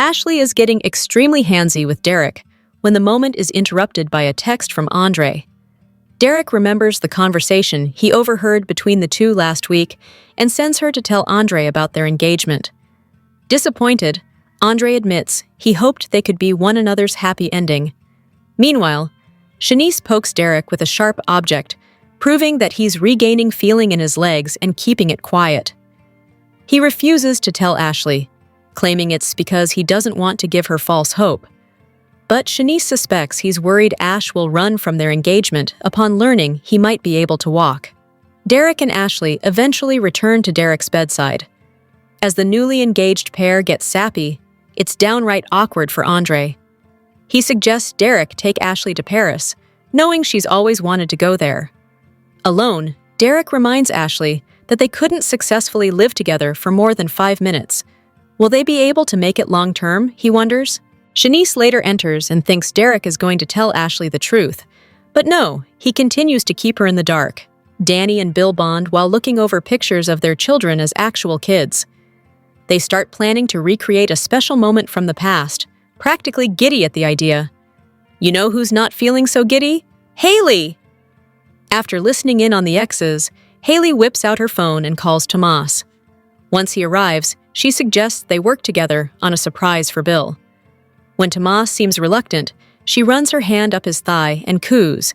Ashley is getting extremely handsy with Derek when the moment is interrupted by a text from Andre. Derek remembers the conversation he overheard between the two last week and sends her to tell Andre about their engagement. Disappointed, Andre admits he hoped they could be one another's happy ending. Meanwhile, Shanice pokes Derek with a sharp object, proving that he's regaining feeling in his legs and keeping it quiet. He refuses to tell Ashley, claiming it's because he doesn't want to give her false hope. But Shanice suspects he's worried Ash will run from their engagement upon learning he might be able to walk. Derek and Ashley eventually return to Derek's bedside. As the newly engaged pair gets sappy, it's downright awkward for Andre. He suggests Derek take Ashley to Paris, knowing she's always wanted to go there. Alone, Derek reminds Ashley that they couldn't successfully live together for more than 5 minutes. Will they be able to make it long-term, he wonders? Shanice later enters and thinks Derek is going to tell Ashley the truth. But no, he continues to keep her in the dark. Danny and Bill bond while looking over pictures of their children as actual kids. They start planning to recreate a special moment from the past, practically giddy at the idea. You know who's not feeling so giddy? Haley! After listening in on the exes, Haley whips out her phone and calls Tomas. Once he arrives, she suggests they work together on a surprise for Bill. When Tomas seems reluctant, she runs her hand up his thigh and coos,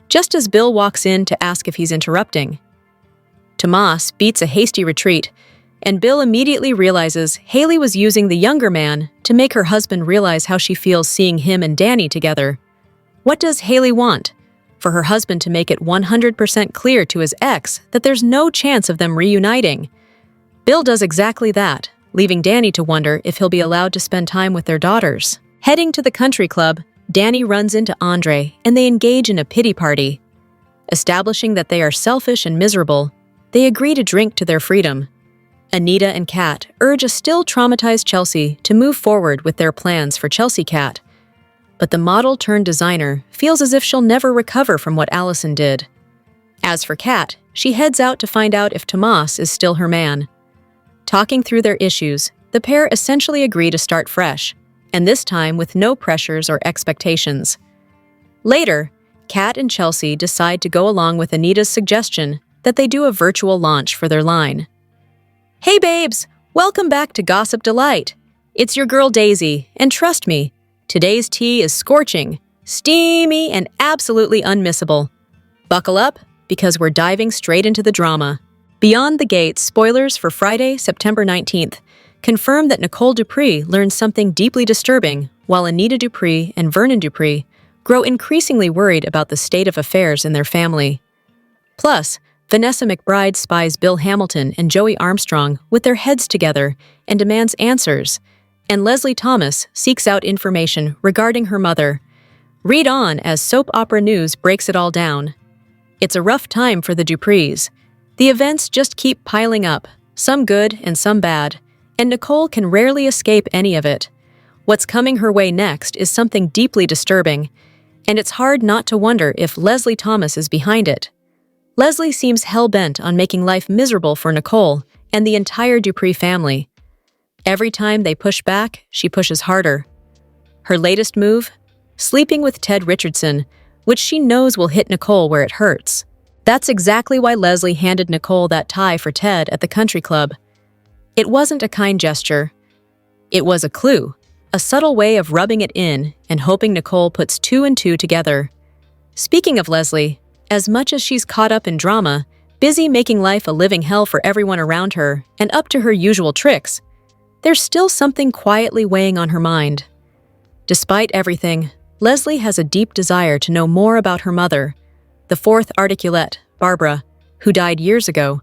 just as Bill walks in to ask if he's interrupting. Tomas beats a hasty retreat, and Bill immediately realizes Haley was using the younger man to make her husband realize how she feels seeing him and Danny together. What does Haley want? For her husband to make it 100% clear to his ex that there's no chance of them reuniting. Bill does exactly that, leaving Danny to wonder if he'll be allowed to spend time with their daughters. Heading to the country club, Danny runs into Andre and they engage in a pity party. Establishing that they are selfish and miserable, they agree to drink to their freedom. Anita and Kat urge a still traumatized Chelsea to move forward with their plans for Chelsea Kat. But the model-turned-designer feels as if she'll never recover from what Allison did. As for Kat, she heads out to find out if Tomas is still her man. Talking through their issues, the pair essentially agree to start fresh, and this time with no pressures or expectations. Later, Kat and Chelsea decide to go along with Anita's suggestion that they do a virtual launch for their line. Hey babes, welcome back to Gossip Delight. It's your girl Daisy, and trust me, today's tea is scorching, steamy, and absolutely unmissable. Buckle up, because we're diving straight into the drama. Beyond the Gates spoilers for Friday, September 19th, confirm that Nicole Dupree learns something deeply disturbing, while Anita Dupree and Vernon Dupree grow increasingly worried about the state of affairs in their family. Plus, Vanessa McBride spies Bill Hamilton and Joey Armstrong with their heads together and demands answers, and Leslie Thomas seeks out information regarding her mother. Read on as soap opera news breaks it all down. It's a rough time for the Duprees. The events just keep piling up, some good and some bad, and Nicole can rarely escape any of it. What's coming her way next is something deeply disturbing, and it's hard not to wonder if Leslie Thomas is behind it. Leslie seems hell-bent on making life miserable for Nicole and the entire Dupree family. Every time they push back, she pushes harder. Her latest move? Sleeping with Ted Richardson, which she knows will hit Nicole where it hurts. That's exactly why Leslie handed Nicole that tie for Ted at the country club. It wasn't a kind gesture. It was a clue, a subtle way of rubbing it in and hoping Nicole puts 2 and 2 together. Speaking of Leslie, as much as she's caught up in drama, busy making life a living hell for everyone around her and up to her usual tricks, there's still something quietly weighing on her mind. Despite everything, Leslie has a deep desire to know more about her mother, the 4th Articulette, Barbara, who died years ago.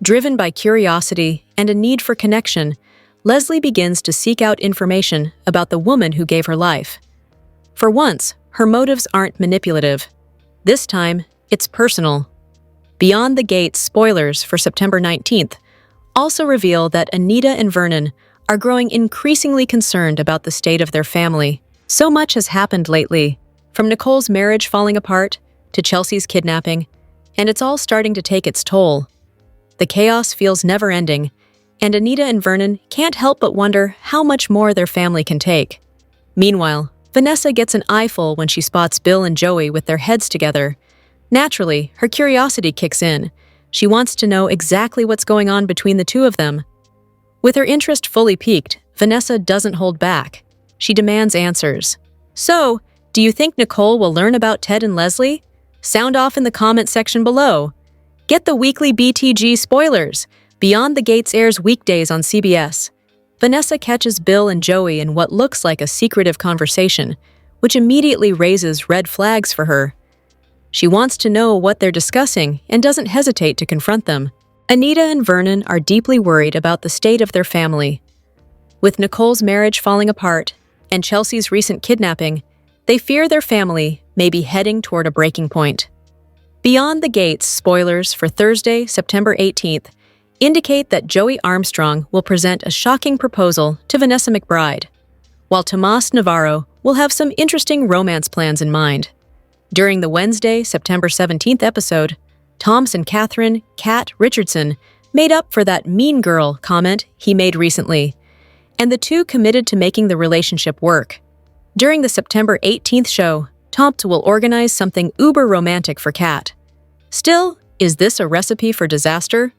Driven by curiosity and a need for connection, Leslie begins to seek out information about the woman who gave her life. For once, her motives aren't manipulative. This time, it's personal. Beyond the Gates spoilers for September 19th also reveal that Anita and Vernon are growing increasingly concerned about the state of their family. So much has happened lately, from Nicole's marriage falling apart to Chelsea's kidnapping, and it's all starting to take its toll. The chaos feels never-ending, and Anita and Vernon can't help but wonder how much more their family can take. Meanwhile, Vanessa gets an eyeful when she spots Bill and Joey with their heads together. Naturally, her curiosity kicks in. She wants to know exactly what's going on between the two of them. With her interest fully piqued, Vanessa doesn't hold back. She demands answers. So, do you think Nicole will learn about Ted and Leslie? Sound off in the comment section below. Get the weekly BTG spoilers. Beyond the Gates airs weekdays on CBS. Vanessa catches Bill and Joey in what looks like a secretive conversation, which immediately raises red flags for her. She wants to know what they're discussing and doesn't hesitate to confront them. Anita and Vernon are deeply worried about the state of their family. With Nicole's marriage falling apart and Chelsea's recent kidnapping, they fear their family may be heading toward a breaking point. Beyond the Gates spoilers for Thursday, September 18th, indicate that Joey Armstrong will present a shocking proposal to Vanessa McBride, while Tomas Navarro will have some interesting romance plans in mind. During the Wednesday, September 17th episode, Toms and Catherine "Cat" Richardson made up for that mean girl comment he made recently, and the two committed to making the relationship work. During the September 18th show, Toms will organize something uber-romantic for Cat. Still, is this a recipe for disaster?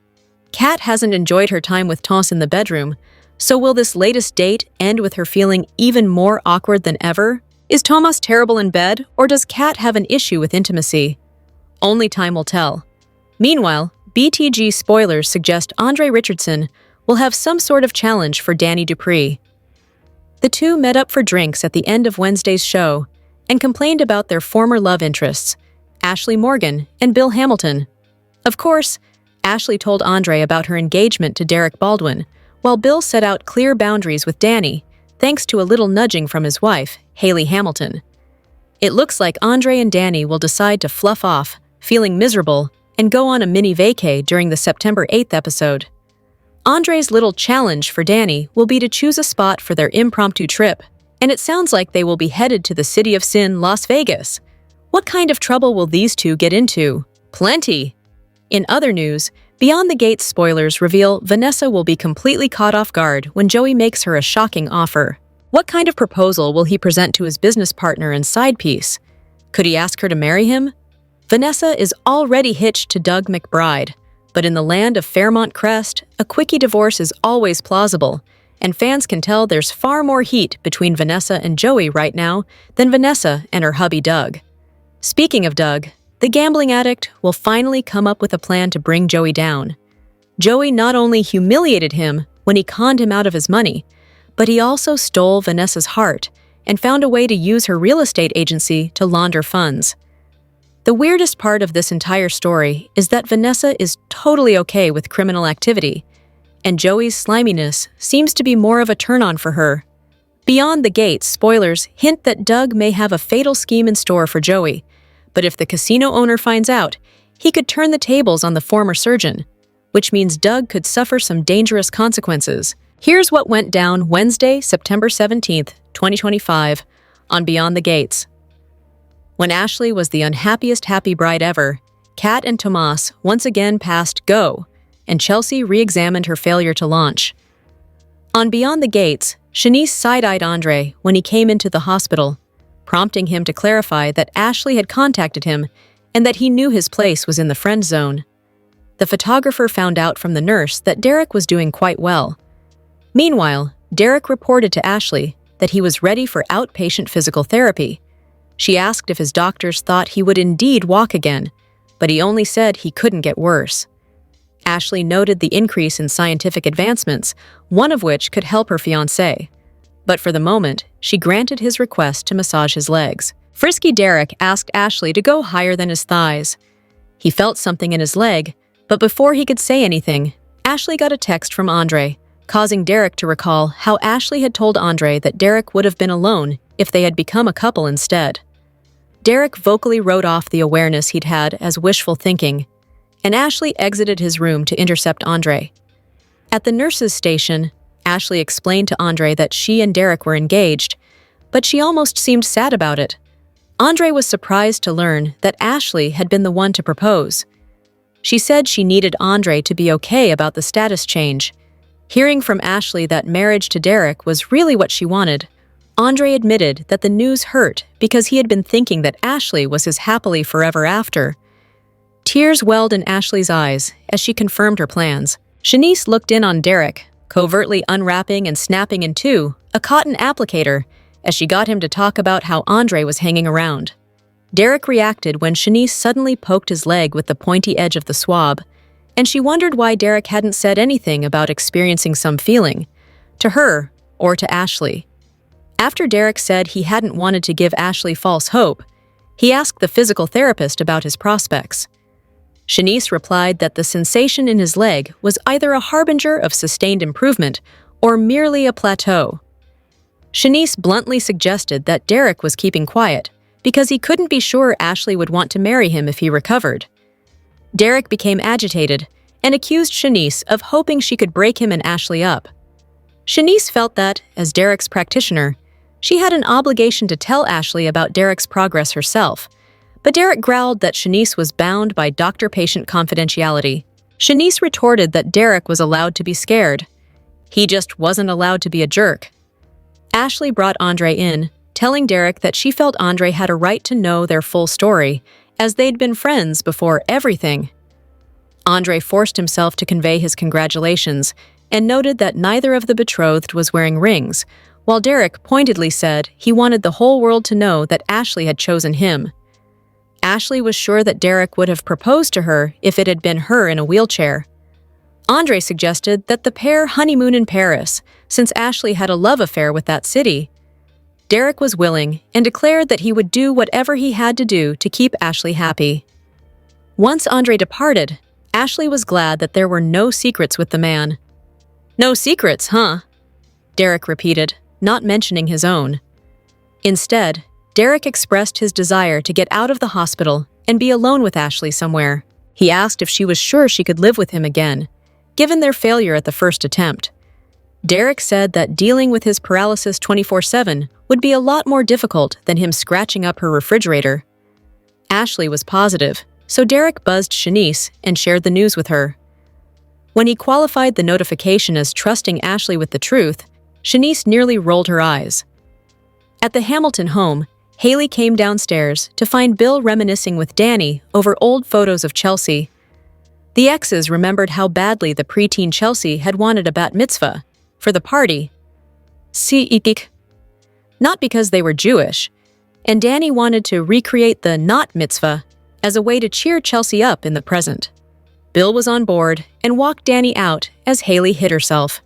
Kat hasn't enjoyed her time with Tomas in the bedroom, so will this latest date end with her feeling even more awkward than ever? Is Tomas terrible in bed, or does Kat have an issue with intimacy? Only time will tell. Meanwhile, BTG spoilers suggest Andre Richardson will have some sort of challenge for Danny Dupree. The two met up for drinks at the end of Wednesday's show and complained about their former love interests, Ashley Morgan and Bill Hamilton. Of course, Ashley told Andre about her engagement to Derek Baldwin, while Bill set out clear boundaries with Danny, thanks to a little nudging from his wife, Haley Hamilton. It looks like Andre and Danny will decide to fluff off, feeling miserable, and go on a mini vacay during the September 8th episode. Andre's little challenge for Danny will be to choose a spot for their impromptu trip, and it sounds like they will be headed to the City of Sin, Las Vegas. What kind of trouble will these two get into? Plenty! In other news, Beyond the Gates spoilers reveal Vanessa will be completely caught off guard when Joey makes her a shocking offer. What kind of proposal will he present to his business partner and side piece? Could he ask her to marry him? Vanessa is already hitched to Doug McBride, but in the land of Fairmont Crest, a quickie divorce is always plausible, and fans can tell there's far more heat between Vanessa and Joey right now than Vanessa and her hubby Doug. Speaking of Doug, the gambling addict will finally come up with a plan to bring Joey down. Joey not only humiliated him when he conned him out of his money, but he also stole Vanessa's heart and found a way to use her real estate agency to launder funds. The weirdest part of this entire story is that Vanessa is totally okay with criminal activity, and Joey's sliminess seems to be more of a turn-on for her. Beyond the Gates spoilers hint that Doug may have a fatal scheme in store for Joey, but if the casino owner finds out, he could turn the tables on the former surgeon, which means Doug could suffer some dangerous consequences. Here's what went down Wednesday, September 17th, 2025, on Beyond the Gates. When Ashley was the unhappiest happy bride ever, Kat and Tomas once again passed go, and Chelsea re-examined her failure to launch. On Beyond the Gates, Shanice side-eyed Andre when he came into the hospital, prompting him to clarify that Ashley had contacted him and that he knew his place was in the friend zone. The photographer found out from the nurse that Derek was doing quite well. Meanwhile, Derek reported to Ashley that he was ready for outpatient physical therapy. She asked if his doctors thought he would indeed walk again, but he only said he couldn't get worse. Ashley noted the increase in scientific advancements, one of which could help her fiancé. But for the moment, she granted his request to massage his legs. Frisky Derek asked Ashley to go higher than his thighs. He felt something in his leg, but before he could say anything, Ashley got a text from Andre, causing Derek to recall how Ashley had told Andre that Derek would have been alone if they had become a couple instead. Derek vocally wrote off the awareness he'd had as wishful thinking, and Ashley exited his room to intercept Andre. At the nurse's station, Ashley explained to Andre that she and Derek were engaged, but she almost seemed sad about it. Andre was surprised to learn that Ashley had been the one to propose. She said she needed Andre to be okay about the status change. Hearing from Ashley that marriage to Derek was really what she wanted, Andre admitted that the news hurt because he had been thinking that Ashley was his happily forever after. Tears welled in Ashley's eyes as she confirmed her plans. Shanice looked in on Derek, covertly unwrapping and snapping in two a cotton applicator as she got him to talk about how Andre was hanging around. Derek reacted when Shanice suddenly poked his leg with the pointy edge of the swab, and she wondered why Derek hadn't said anything about experiencing some feeling, to her or to Ashley. After Derek said he hadn't wanted to give Ashley false hope, he asked the physical therapist about his prospects. Shanice replied that the sensation in his leg was either a harbinger of sustained improvement or merely a plateau. Shanice bluntly suggested that Derek was keeping quiet because he couldn't be sure Ashley would want to marry him if he recovered. Derek became agitated and accused Shanice of hoping she could break him and Ashley up. Shanice felt that, as Derek's practitioner, she had an obligation to tell Ashley about Derek's progress herself, but Derek growled that Shanice was bound by doctor-patient confidentiality. Shanice retorted that Derek was allowed to be scared. He just wasn't allowed to be a jerk. Ashley brought Andre in, telling Derek that she felt Andre had a right to know their full story, as they'd been friends before everything. Andre forced himself to convey his congratulations and noted that neither of the betrothed was wearing rings, while Derek pointedly said he wanted the whole world to know that Ashley had chosen him. Ashley was sure that Derek would have proposed to her if it had been her in a wheelchair. Andre suggested that the pair honeymoon in Paris, since Ashley had a love affair with that city. Derek was willing and declared that he would do whatever he had to do to keep Ashley happy. Once Andre departed, Ashley was glad that there were no secrets with the man. "No secrets, huh?" Derek repeated, not mentioning his own. Instead, Derek expressed his desire to get out of the hospital and be alone with Ashley somewhere. He asked if she was sure she could live with him again, given their failure at the first attempt. Derek said that dealing with his paralysis 24/7 would be a lot more difficult than him scratching up her refrigerator. Ashley was positive, so Derek buzzed Shanice and shared the news with her. When he qualified the notification as trusting Ashley with the truth, Shanice nearly rolled her eyes. At the Hamilton home, Haley came downstairs to find Bill reminiscing with Danny over old photos of Chelsea. The exes remembered how badly the preteen Chelsea had wanted a bat mitzvah for the party. Not because they were Jewish, and Danny wanted to recreate the not mitzvah as a way to cheer Chelsea up in the present. Bill was on board and walked Danny out as Haley hid herself.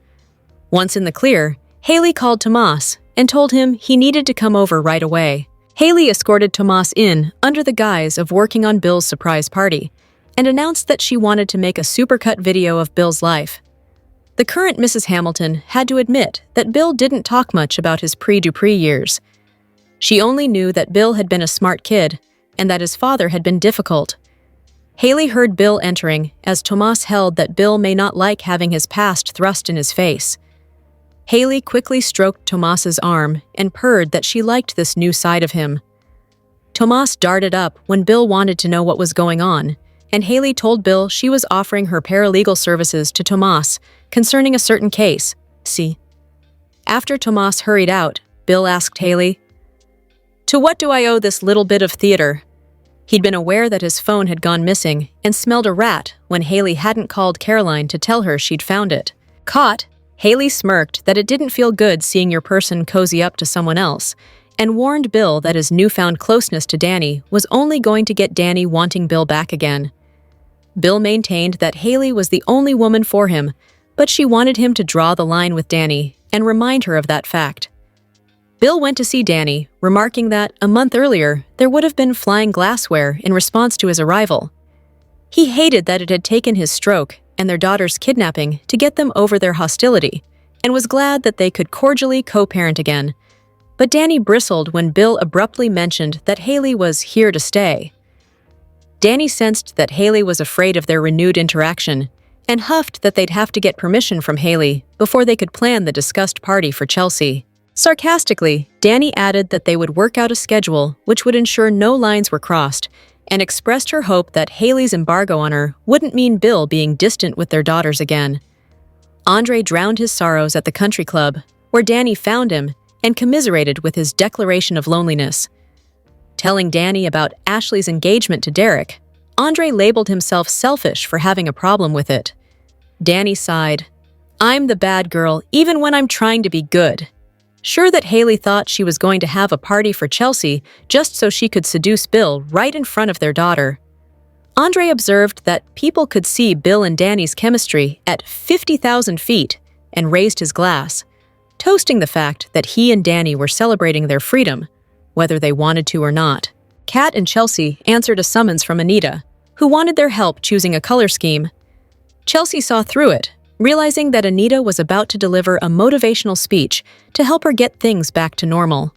Once in the clear, Haley called Tomas and told him he needed to come over right away. Haley escorted Tomas in under the guise of working on Bill's surprise party and announced that she wanted to make a supercut video of Bill's life. The current Mrs. Hamilton had to admit that Bill didn't talk much about his pre-Dupree years. She only knew that Bill had been a smart kid and that his father had been difficult. Haley heard Bill entering as Tomas held that Bill may not like having his past thrust in his face. Haley quickly stroked Tomas's arm and purred that she liked this new side of him. Tomas darted up when Bill wanted to know what was going on, and Haley told Bill she was offering her paralegal services to Tomas concerning a certain case. After Tomas hurried out, Bill asked Haley, "To what do I owe this little bit of theater?" He'd been aware that his phone had gone missing and smelled a rat when Haley hadn't called Caroline to tell her she'd found it. Caught, Haley smirked that it didn't feel good seeing your person cozy up to someone else, and warned Bill that his newfound closeness to Danny was only going to get Danny wanting Bill back again. Bill maintained that Haley was the only woman for him, but she wanted him to draw the line with Danny and remind her of that fact. Bill went to see Danny, remarking that, a month earlier, there would have been flying glassware in response to his arrival. He hated that it had taken his stroke and their daughter's kidnapping to get them over their hostility, and was glad that they could cordially co-parent again. But Danny bristled when Bill abruptly mentioned that Haley was here to stay. Danny sensed that Haley was afraid of their renewed interaction, and huffed that they'd have to get permission from Haley before they could plan the discussed party for Chelsea. Sarcastically, Danny added that they would work out a schedule which would ensure no lines were crossed, and expressed her hope that Haley's embargo on her wouldn't mean Bill being distant with their daughters again. Andre drowned his sorrows at the country club, where Danny found him and commiserated with his declaration of loneliness. Telling Danny about Ashley's engagement to Derek, Andre labeled himself selfish for having a problem with it. Danny sighed, "I'm the bad girl even when I'm trying to be good." Sure that Haley thought she was going to have a party for Chelsea just so she could seduce Bill right in front of their daughter. Andre observed that people could see Bill and Danny's chemistry at 50,000 feet and raised his glass, toasting the fact that he and Danny were celebrating their freedom, whether they wanted to or not. Kat and Chelsea answered a summons from Anita, who wanted their help choosing a color scheme. Chelsea saw through it, realizing that Anita was about to deliver a motivational speech to help her get things back to normal.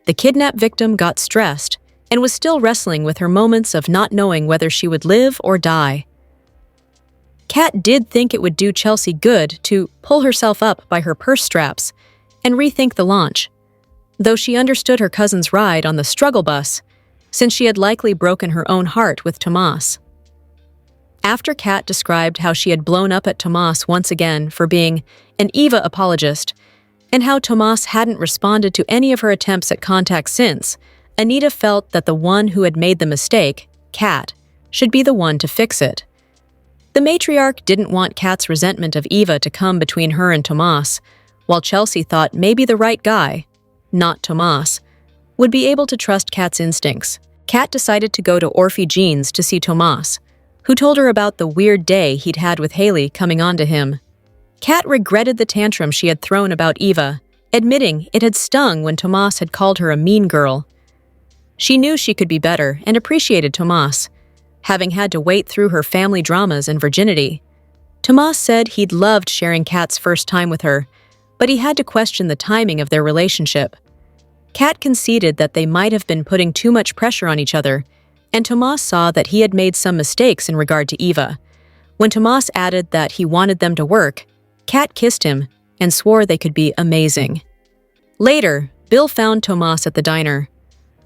The kidnap victim got stressed and was still wrestling with her moments of not knowing whether she would live or die. Kat did think it would do Chelsea good to pull herself up by her purse straps and rethink the launch, though she understood her cousin's ride on the struggle bus, since she had likely broken her own heart with Tomas. After Kat described how she had blown up at Tomas once again for being an Eva apologist, and how Tomas hadn't responded to any of her attempts at contact since, Anita felt that the one who had made the mistake, Kat, should be the one to fix it. The matriarch didn't want Kat's resentment of Eva to come between her and Tomas, while Chelsea thought maybe the right guy, not Tomas, would be able to trust Kat's instincts. Kat decided to go to Orphe Jean's to see Tomas, who told her about the weird day he'd had with Haley coming on to him. Kat regretted the tantrum she had thrown about Eva, admitting it had stung when Tomas had called her a mean girl. She knew she could be better and appreciated Tomas, having had to wait through her family dramas and virginity. Tomas said he'd loved sharing Kat's first time with her, but he had to question the timing of their relationship. Kat conceded that they might have been putting too much pressure on each other, and Tomas saw that he had made some mistakes in regard to Eva. When Tomas added that he wanted them to work, Kat kissed him and swore they could be amazing. Later, Bill found Tomas at the diner.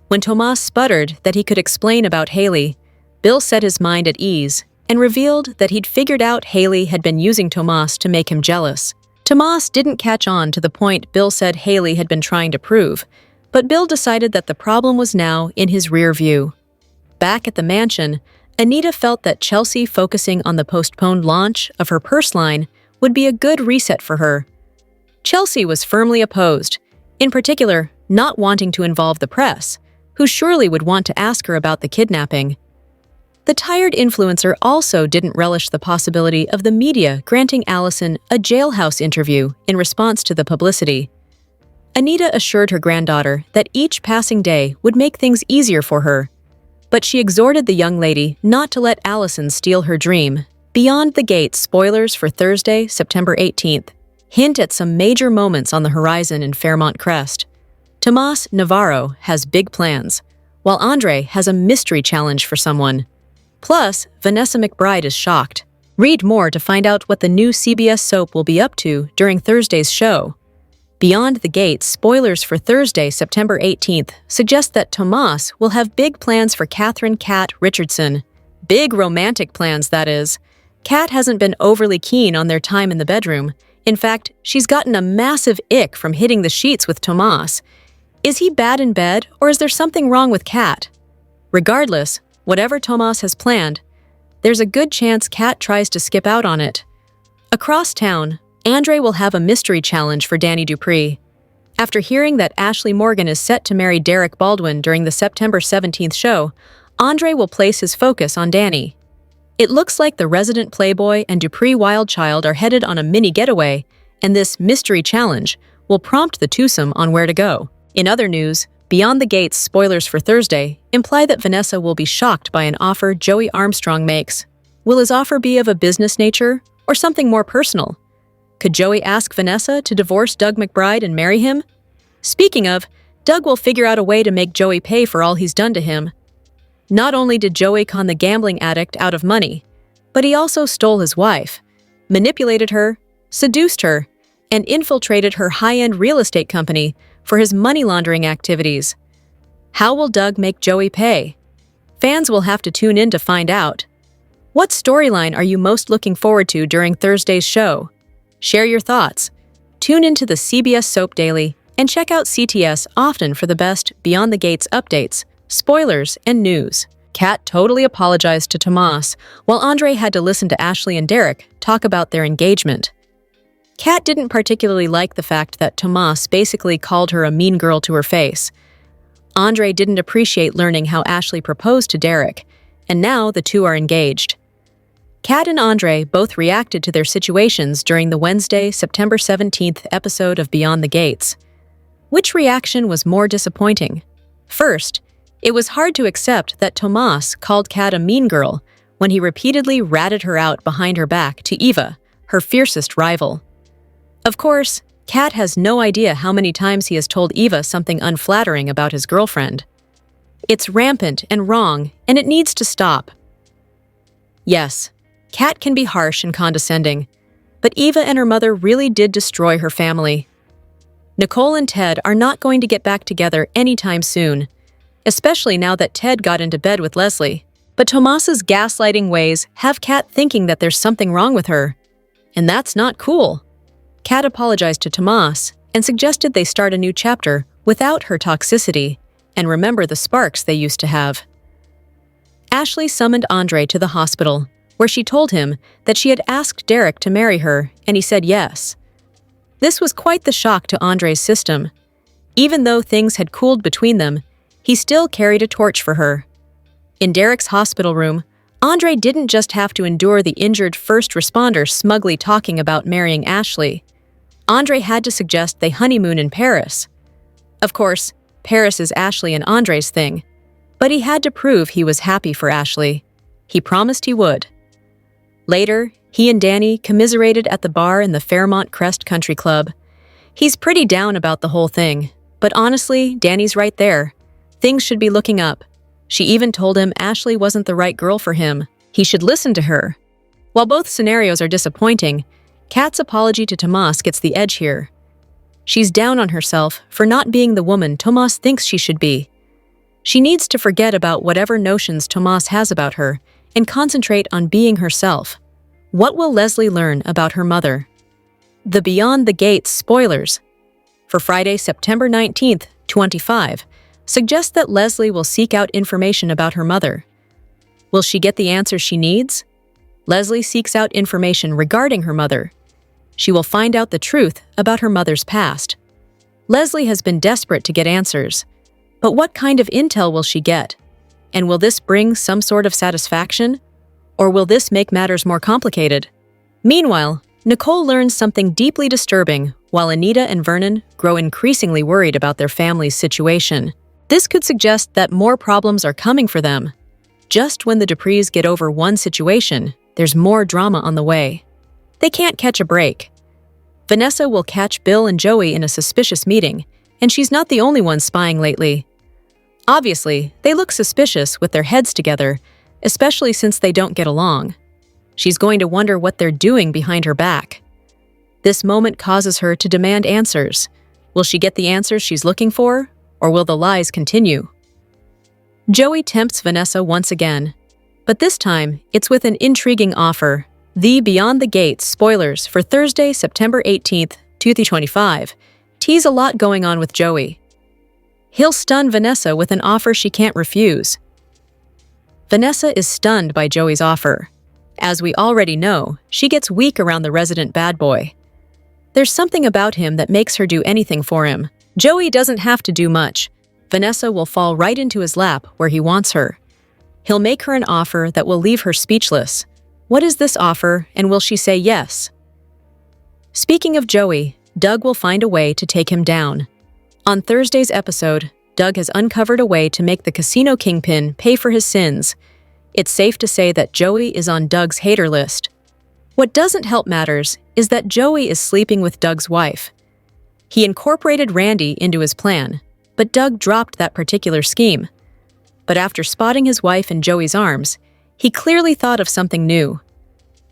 When Tomas sputtered that he could explain about Haley, Bill set his mind at ease and revealed that he'd figured out Haley had been using Tomas to make him jealous. Tomas didn't catch on to the point Bill said Haley had been trying to prove, but Bill decided that the problem was now in his rear view. Back at the mansion, Anita felt that Chelsea focusing on the postponed launch of her purse line would be a good reset for her. Chelsea was firmly opposed, in particular, not wanting to involve the press, who surely would want to ask her about the kidnapping. The tired influencer also didn't relish the possibility of the media granting Allison a jailhouse interview in response to the publicity. Anita assured her granddaughter that each passing day would make things easier for her, but she exhorted the young lady not to let Allison steal her dream. Beyond the Gates spoilers for Thursday, September 18th, hint at some major moments on the horizon in Fairmont Crest. Tomas Navarro has big plans, while Andre has a mystery challenge for someone. Plus, Vanessa McBride is shocked. Read more to find out what the new CBS soap will be up to during Thursday's show. Beyond the Gates spoilers for Thursday, September 18th suggest that Tomas will have big plans for Catherine "Kat" Richardson. Big romantic plans, that is. Kat hasn't been overly keen on their time in the bedroom. In fact, she's gotten a massive ick from hitting the sheets with Tomas. Is he bad in bed, or is there something wrong with Kat? Regardless, whatever Tomas has planned, there's a good chance Kat tries to skip out on it. Across town, Andre will have a mystery challenge for Danny Dupree. After hearing that Ashley Morgan is set to marry Derek Baldwin during the September 17th show, Andre will place his focus on Danny. It looks like the resident playboy and Dupree Wildchild are headed on a mini getaway, and this mystery challenge will prompt the twosome on where to go. In other news, Beyond the Gates spoilers for Thursday imply that Vanessa will be shocked by an offer Joey Armstrong makes. Will his offer be of a business nature or something more personal? Could Joey ask Vanessa to divorce Doug McBride and marry him? Speaking of, Doug will figure out a way to make Joey pay for all he's done to him. Not only did Joey con the gambling addict out of money, but he also stole his wife, manipulated her, seduced her, and infiltrated her high-end real estate company for his money laundering activities. How will Doug make Joey pay? Fans will have to tune in to find out. What storyline are you most looking forward to during Thursday's show? Share your thoughts. Tune into the CBS Soap Daily and check out CTS often for the best Beyond the Gates updates, spoilers, and news. Kat totally apologized to Tomas, while Andre had to listen to Ashley and Derek talk about their engagement. Kat didn't particularly like the fact that Tomas basically called her a mean girl to her face. Andre didn't appreciate learning how Ashley proposed to Derek, and now the two are engaged. Kat and Andre both reacted to their situations during the Wednesday, September 17th episode of Beyond the Gates. Which reaction was more disappointing? First, it was hard to accept that Tomas called Kat a mean girl when he repeatedly ratted her out behind her back to Eva, her fiercest rival. Of course, Kat has no idea how many times he has told Eva something unflattering about his girlfriend. It's rampant and wrong, and it needs to stop. Yes, Kat can be harsh and condescending, but Eva and her mother really did destroy her family. Nicole and Ted are not going to get back together anytime soon, especially now that Ted got into bed with Leslie. But Tomas's gaslighting ways have Kat thinking that there's something wrong with her. And that's not cool. Kat apologized to Tomas and suggested they start a new chapter without her toxicity and remember the sparks they used to have. Ashley summoned Andre to the hospital, where she told him that she had asked Derek to marry her, and he said yes. This was quite the shock to Andre's system. Even though things had cooled between them, he still carried a torch for her. In Derek's hospital room, Andre didn't just have to endure the injured first responder smugly talking about marrying Ashley. Andre had to suggest they honeymoon in Paris. Of course, Paris is Ashley and Andre's thing, but he had to prove he was happy for Ashley. He promised he would. Later, he and Danny commiserated at the bar in the Fairmont Crest Country Club. He's pretty down about the whole thing, but honestly, Danny's right there. Things should be looking up. She even told him Ashley wasn't the right girl for him. He should listen to her. While both scenarios are disappointing, Kat's apology to Tomas gets the edge here. She's down on herself for not being the woman Tomas thinks she should be. She needs to forget about whatever notions Tomas has about her and concentrate on being herself. What will Leslie learn about her mother? The Beyond the Gates spoilers for Friday, September 19th, 25, suggest that Leslie will seek out information about her mother. Will she get the answers she needs? Leslie seeks out information regarding her mother. She will find out the truth about her mother's past. Leslie has been desperate to get answers. But what kind of intel will she get? And will this bring some sort of satisfaction? Or will this make matters more complicated? Meanwhile, Nicole learns something deeply disturbing while Anita and Vernon grow increasingly worried about their family's situation. This could suggest that more problems are coming for them. Just when the Duprees get over one situation, there's more drama on the way. They can't catch a break. Vanessa will catch Bill and Joey in a suspicious meeting, and she's not the only one spying lately. Obviously, they look suspicious with their heads together, especially since they don't get along. She's going to wonder what they're doing behind her back. This moment causes her to demand answers. Will she get the answers she's looking for, or will the lies continue? Joey tempts Vanessa once again, but this time it's with an intriguing offer. The Beyond the Gates spoilers for Thursday, September 18th, 2025, tease a lot going on with Joey. He'll stun Vanessa with an offer she can't refuse. Vanessa is stunned by Joey's offer. As we already know, she gets weak around the resident bad boy. There's something about him that makes her do anything for him. Joey doesn't have to do much. Vanessa will fall right into his lap where he wants her. He'll make her an offer that will leave her speechless. What is this offer, and will she say yes? Speaking of Joey, Doug will find a way to take him down. On Thursday's episode, Doug has uncovered a way to make the casino kingpin pay for his sins. It's safe to say that Joey is on Doug's hater list. What doesn't help matters is that Joey is sleeping with Doug's wife. He incorporated Randy into his plan, but Doug dropped that particular scheme. But after spotting his wife in Joey's arms, he clearly thought of something new.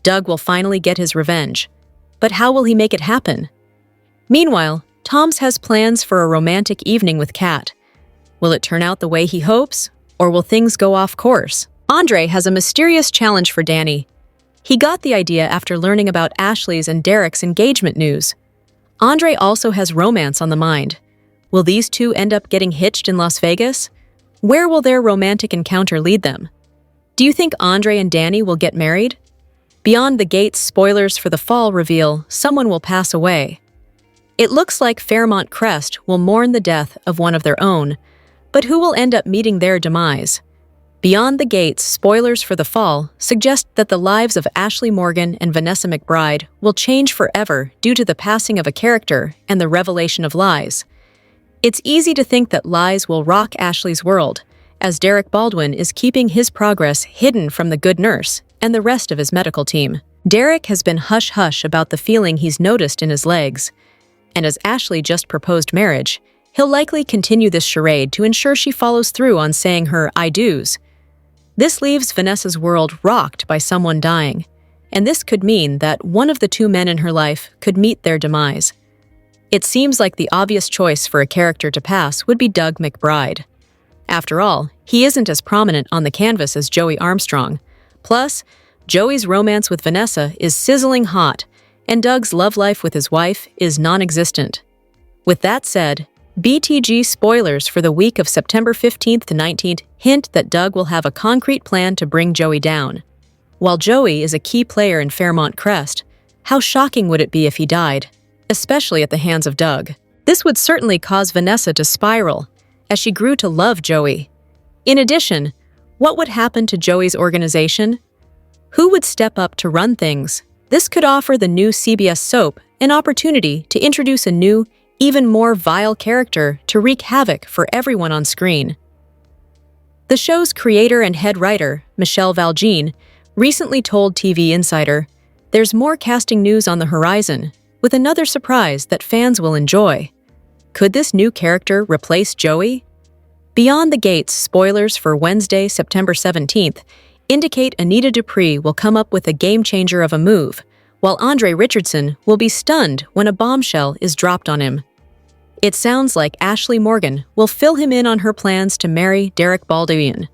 Doug will finally get his revenge. But how will he make it happen? Meanwhile, Toms has plans for a romantic evening with Kat. Will it turn out the way he hopes, or will things go off course? Andre has a mysterious challenge for Danny. He got the idea after learning about Ashley's and Derek's engagement news. Andre also has romance on the mind. Will these two end up getting hitched in Las Vegas? Where will their romantic encounter lead them? Do you think Andre and Danny will get married? Beyond the Gates spoilers for the fall reveal someone will pass away. It looks like Fairmont Crest will mourn the death of one of their own, but who will end up meeting their demise? Beyond the Gates spoilers for the fall suggest that the lives of Ashley Morgan and Vanessa McBride will change forever due to the passing of a character and the revelation of lies. It's easy to think that lies will rock Ashley's world, as Derek Baldwin is keeping his progress hidden from the good nurse and the rest of his medical team. Derek has been hush-hush about the feeling he's noticed in his legs, and as Ashley just proposed marriage, he'll likely continue this charade to ensure she follows through on saying her I do's. This leaves Vanessa's world rocked by someone dying, and this could mean that one of the two men in her life could meet their demise. It seems like the obvious choice for a character to pass would be Doug McBride. After all, he isn't as prominent on the canvas as Joey Armstrong. Plus, Joey's romance with Vanessa is sizzling hot, and Doug's love life with his wife is non-existent. With that said, BTG spoilers for the week of September 15th to 19th hint that Doug will have a concrete plan to bring Joey down. While Joey is a key player in Fairmont Crest, how shocking would it be if he died, especially at the hands of Doug? This would certainly cause Vanessa to spiral, as she grew to love Joey. In addition, what would happen to Joey's organization? Who would step up to run things? This could offer the new CBS soap an opportunity to introduce a new, even more vile character to wreak havoc for everyone on screen. The show's creator and head writer, Michelle Valjean, recently told TV Insider, "There's more casting news on the horizon, with another surprise that fans will enjoy." Could this new character replace Joey? Beyond the Gates spoilers for Wednesday, September 17th, indicate Anita Dupree will come up with a game-changer of a move, while Andre Richardson will be stunned when a bombshell is dropped on him. It sounds like Ashley Morgan will fill him in on her plans to marry Derek Baldwin.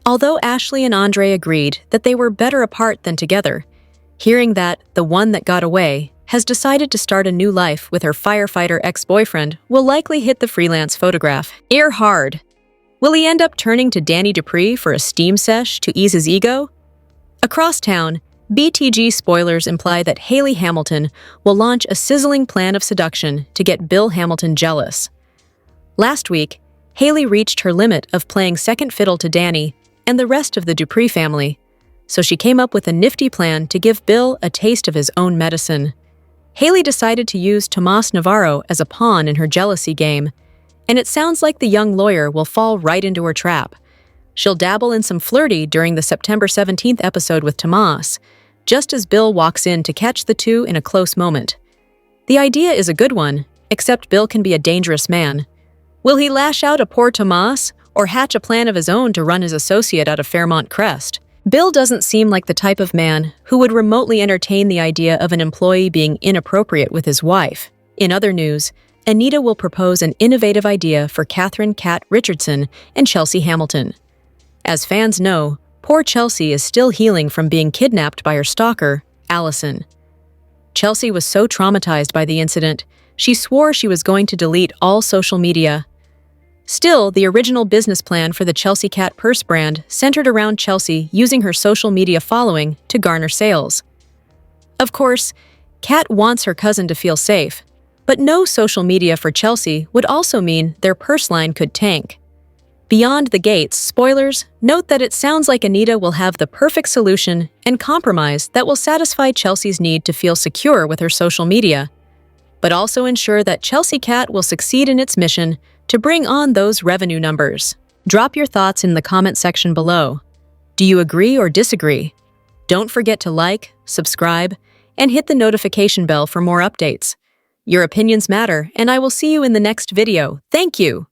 Although Ashley and Andre agreed that they were better apart than together, hearing that the one that got away has decided to start a new life with her firefighter ex-boyfriend will likely hit the freelance photograph ear hard. Will he end up turning to Danny Dupree for a steam sesh to ease his ego? Across town, BTG spoilers imply that Haley Hamilton will launch a sizzling plan of seduction to get Bill Hamilton jealous. Last week, Haley reached her limit of playing second fiddle to Danny and the rest of the Dupree family, so she came up with a nifty plan to give Bill a taste of his own medicine. Haley decided to use Tomas Navarro as a pawn in her jealousy game, and it sounds like the young lawyer will fall right into her trap. She'll dabble in some flirty during the September 17th episode with Tomas, just as Bill walks in to catch the two in a close moment. The idea is a good one, except Bill can be a dangerous man. Will he lash out a poor Tomas, or hatch a plan of his own to run his associate out of Fairmont Crest? Bill doesn't seem like the type of man who would remotely entertain the idea of an employee being inappropriate with his wife. In other news, Anita will propose an innovative idea for Catherine Cat Richardson and Chelsea Hamilton. As fans know, poor Chelsea is still healing from being kidnapped by her stalker, Allison. Chelsea was so traumatized by the incident, she swore she was going to delete all social media. Still, the original business plan for the Chelsea Cat purse brand centered around Chelsea using her social media following to garner sales. Of course, Cat wants her cousin to feel safe, but no social media for Chelsea would also mean their purse line could tank. Beyond the Gates spoilers note that it sounds like Anita will have the perfect solution and compromise that will satisfy Chelsea's need to feel secure with her social media, but also ensure that Chelsea Cat will succeed in its mission to bring on those revenue numbers. Drop your thoughts in the comment section below. Do you agree or disagree? Don't forget to like, subscribe, and hit the notification bell for more updates. Your opinions matter, and I will see you in the next video. Thank you!